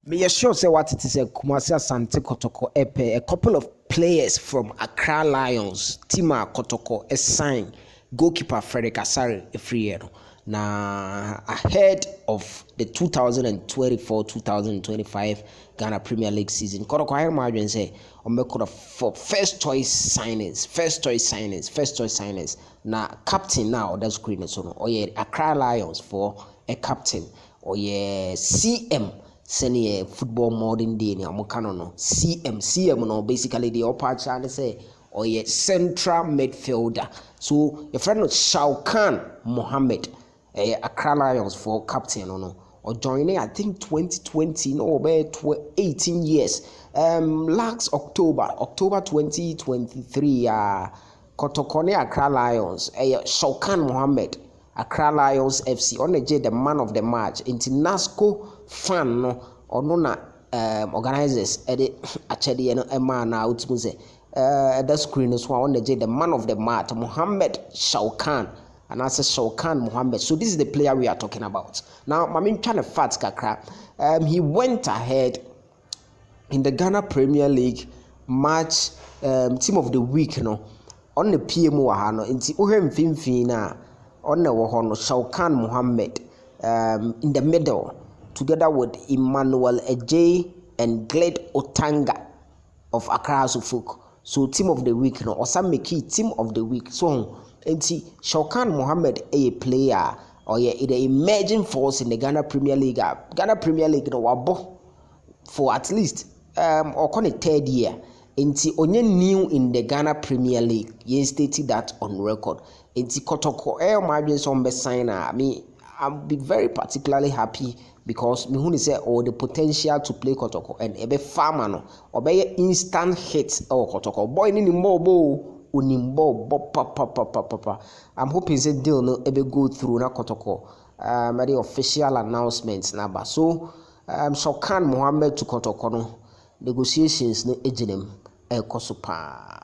Me sure say what it is a Kumasi Asante Kotoko Epe, a couple of players from Accra Lions, Tima Kotoko, a sign goalkeeper Frederick Asare a free year. Now ahead of the 2024-2025 Ghana Premier League season, Kotoko I imagine say on for first choice signings. Now captain now that's green so or yeah Accra Lions for a captain or yeah CM. Senior football modern day ni amukano no CM no basically the upper chance say or ye central midfielder. So your friend Shawkan Mohammed Accra Lions for captain or joining I think 2020 no about 18 years last October 2023 Kotoko Accra Lions Shawkan Mohammed Accra Lions FC on the man of the match into NASCO fan no ono na organizers ede achede no ema na outmu say the screen so on the man of the match Mohammed Shawkan and I say Shawkan Mohammed. So this is the player we are talking about. Now I'm trying to facts kakra. He went ahead in the Ghana Premier League match team of the week no on the PMO ha no nti ohem finfin na on the no Shawkan Mohammed in the middle together with Emmanuel Ejay and Glade Otanga of Accra Suffolk. So team of the week no Osameki team of the week. So nti Shawkan Mohammed a player or yeah the emerging force in the Ghana Premier League. Ghana Premier League no wabo for at least or kon third year. Nti onye new in the Ghana Premier League. Ye stated that on record. Nti Kotoko imagine some sign I'll be very particularly happy because me who say all the potential to play Kotoko and ebe farmer no or be instant hit or Kotoko boy ni mbobo unimbo papa. I'm hoping say deal no ebe go through na Kotoko the official announcements number. So Shawkan Mohammed to Kotoko no negotiations no ejinem ekoso pa.